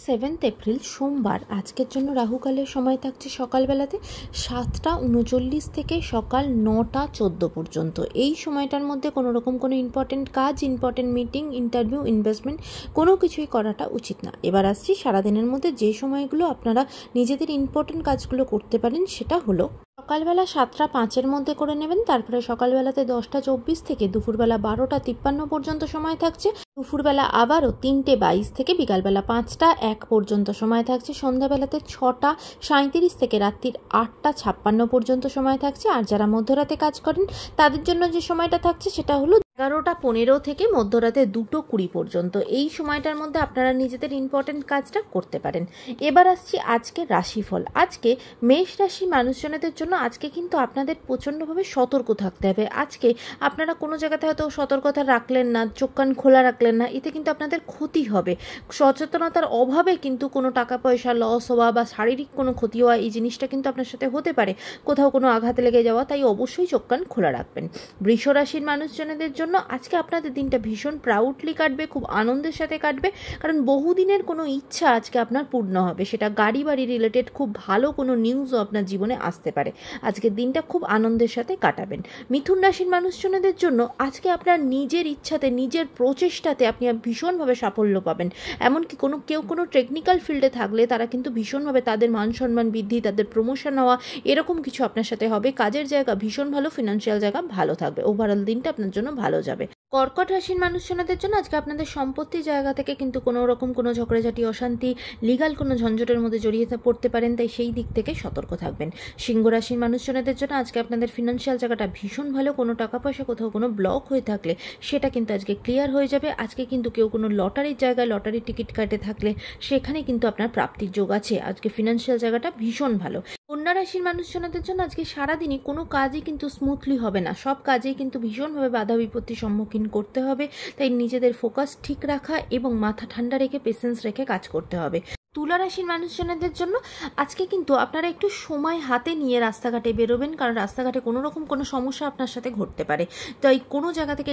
7 April সোমবার আজকের জন্য রাহুকালের সময় থাকছে সকালবেলাতে 7টা 39 থেকে সকাল 9টা 14 পর্যন্ত। এই সময়টার মধ্যে কোনো রকম কোনো ইম্পর্টেন্ট কাজ, ইম্পর্টেন্ট মিটিং, ইন্টারভিউ, ইনভেস্টমেন্ট কোনো কিছুই করাটা উচিত না। এবার আসছি সারাদিনের মধ্যে যে সময়গুলো আপনারা নিজেদের ইম্পর্টেন্ট কাজগুলো করতে পারেন, সেটা হলো সকালবেলা 7টা 5 মধ্যে করে নেবেন। তারপরে সকালবেলাতে 10টা 24 থেকে দুপুরবেলা 12টা 53 পর্যন্ত সময় থাকছে। দুপুরবেলা আবারও 3টে 22 থেকে বিকালবেলা 5টা 1 পর্যন্ত সময় থাকছে। সন্ধ্যাবেলাতে 6টা 37 থেকে রাত্রির 8টা 56 পর্যন্ত সময় থাকছে। আর যারা মধ্যরাতে কাজ করেন তাদের জন্য যে সময়টা থাকছে সেটা হলো 11টা 15 থেকে মধ্যরাতে 2টো 20 পর্যন্ত। এই সময়টার মধ্যে আপনারা নিজেদের ইম্পর্টেন্ট কাজটা করতে পারেন। এবার আসছি আজকে রাশিফল। আজকে মেষ রাশির মানুষজনদের জন্য আজকে কিন্তু আপনাদের প্রচণ্ডভাবে সতর্ক থাকতে হবে। আজকে আপনারা কোনো জায়গাতে হয়তো সতর্কতা রাখলেন না, চোখ কান খোলা রাখলেন না, এতে কিন্তু আপনাদের ক্ষতি হবে। সচেতনতার অভাবে কিন্তু কোনো টাকা পয়সা লস হওয়া বা শারীরিক কোনো ক্ষতি হওয়া, এই জিনিসটা কিন্তু আপনার সাথে হতে পারে। কোথাও কোনো আঘাত লেগে যাওয়া, তাই অবশ্যই চোখ কান খোলা রাখবেন। বৃষ রাশির মানুষজনদের জন্য আজকে আপনাদের দিনটা ভীষণ প্রাউডলি কাটবে, খুব আনন্দের সাথে কাটবে, কারণ বহুদিনের কোনো ইচ্ছা আজকে আপনার পূর্ণ হবে। সেটা গাড়ি বাড়ি রিলেটেড খুব ভালো কোনো নিউজও আপনার জীবনে আসতে পারে। আজকের দিনটা খুব আনন্দের সাথে কাটাবেন। মিথুন রাশির মানুষজনদের জন্য আজকে আপনার নিজের ইচ্ছাতে, নিজের প্রচেষ্টাতে আপনি ভীষণভাবে সাফল্য পাবেন। এমনকি কেউ কোনো টেকনিক্যাল ফিল্ডে থাকলে তারা কিন্তু ভীষণভাবে তাদের মান সম্মান বৃদ্ধি, তাদের প্রমোশন হওয়া, এরকম কিছু আপনার সাথে হবে। কাজের জায়গা ভীষণ ভালো, ফিনান্সিয়াল জায়গা ভালো থাকবে। ওভারঅল দিনটা আপনার জন্য ভালো যাবে। কর্কট রাশির মানুষজনদের জন্য আজকে আপনাদের সম্পত্তির জায়গা থেকে কিন্তু কোনো রকম কোনো ঝগড়াঝাটি, অশান্তি, লিগাল কোনো ঝঞ্ঝটের মধ্যে জড়িয়ে পড়তে পারেন, তাই সেই দিক থেকে সতর্ক থাকবেন। সিংহ রাশির মানুষজনদের জন্য আজকে আপনাদের ফিনান্সিয়াল জায়গাটা ভীষণ ভালো। কোনো টাকা পয়সা কোথাও কোনো ব্লক হয়ে থাকলে সেটা কিন্তু আজকে ক্লিয়ার হয়ে যাবে। আজকে কিন্তু কেউ কোনো লটারির জায়গায় লটারির টিকিট কাটে থাকলে সেখানে কিন্তু আপনার প্রাপ্তির যোগ আছে। আজকে ফিনান্সিয়াল জায়গাটা ভীষণ ভালো। কন্যা রাশির মানুষজনদের জন্য আজকে সারাদিনই কোনো কাজই কিন্তু স্মুথলি হবে না, সব কাজেই কিন্তু ভীষণভাবে বাধা বিপত্তির সম্মুখীন করতে হবে। তাই নিজেদের ফোকাস ঠিক রাখা এবং মাথা ঠান্ডা রেখে, পেশেন্স রেখে কাজ করতে হবে। তুলা রাশির মানুষজনদের জন্য আজকে কিন্তু আপনারা একটু সময় হাতে নিয়ে রাস্তাঘাটে বেরোবেন, কারণ রাস্তাঘাটে কোনো রকম কোনো সমস্যা আপনার সাথে ঘটতে পারে। তাই কোনো জায়গা থেকে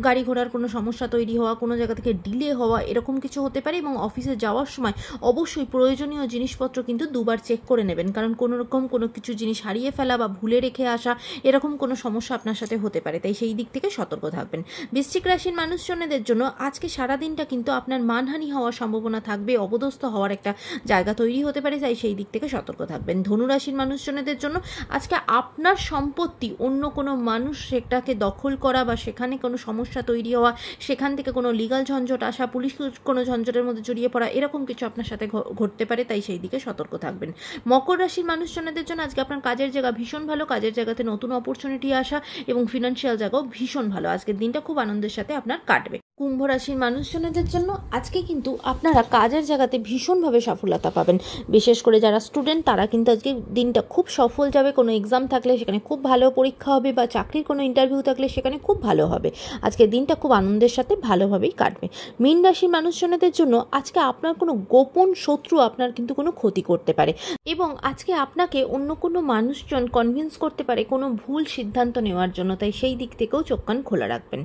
গাড়ি ঘোড়ার কোনো সমস্যা তৈরি হওয়া, কোনো জায়গা থেকে ডিলে হওয়া, এরকম কিছু হতে পারে। এবং অফিসে যাওয়ার সময় অবশ্যই প্রয়োজনীয় জিনিসপত্র কিন্তু দুবার চেক করে নেবেন, কারণ কোনো রকম কোনো কিছু জিনিস হারিয়ে ফেলা বা ভুলে রেখে আসা, এরকম কোনো সমস্যা আপনার সাথে হতে পারে। তাই সেই দিক থেকে সতর্ক থাকবেন। বৃশ্চিক রাশির মানুষজনদের জন্য আজকে সারাদিনটা কিন্তু আপনার মানহানি হওয়ার সম্ভাবনা থাকবে, অপদস্থ হওয়ার একটা জায়গা তৈরি হতে পারে, তাই সেই দিক থেকে সতর্ক থাকবেন। ধনুরাশির মানুষজনদের জন্য আজকে আপনার সম্পত্তি অন্য কোনো মানুষ সেটাকে দখল করা বা সেখানে কোনো সমস্যা তৈরি হওয়া, সেখান থেকে কোনো লিগাল ঝঞ্ঝট আসা, পুলিশ কোনো ঝঞ্ঝটের মধ্যে জড়িয়ে পড়া, এরকম কিছু আপনার সাথে ঘটতে পারে, তাই সেই দিকে সতর্ক থাকবেন। মকর রাশির মানুষজনদের জন্য আজকে আপনার কাজের জায়গা ভীষণ ভালো, কাজের জায়গাতে নতুন অপরচুনিটি আসা এবং ফিনান্সিয়াল জায়গাও ভীষণ ভালো। আজকের দিনটা খুব আনন্দের সাথে আপনার কাটবে। কুম্ভ রাশির মানুষজনদের জন্য আজকে কিন্তু আপনারা কাজের জায়গাতে ভীষণভাবে সফলতা পাবেন। বিশেষ করে যারা স্টুডেন্ট তারা কিন্তু আজকে দিনটা খুব সফল যাবে। কোনো এক্সাম থাকলে সেখানে খুব ভালো পরীক্ষা হবে, বা চাকরির কোনো ইন্টারভিউ থাকলে সেখানে খুব ভালো হবে। আজকের দিনটা খুব আনন্দের সাথে ভালোভাবেই কাটবে। মীন রাশির মানুষজনদের জন্য আজকে আপনার কোনো গোপন শত্রু আপনার কিন্তু কোনো ক্ষতি করতে পারে, এবং আজকে আপনাকে অন্য কোনো মানুষজন কনভিন্স করতে পারে কোনো ভুল সিদ্ধান্ত নেওয়ার জন্য, তাই সেই দিক থেকেও চোখ কান খোলা রাখবেন।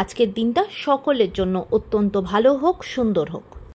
আজকের দিনটা সকলের জন্য অত্যন্ত ভালো হোক, সুন্দর হোক।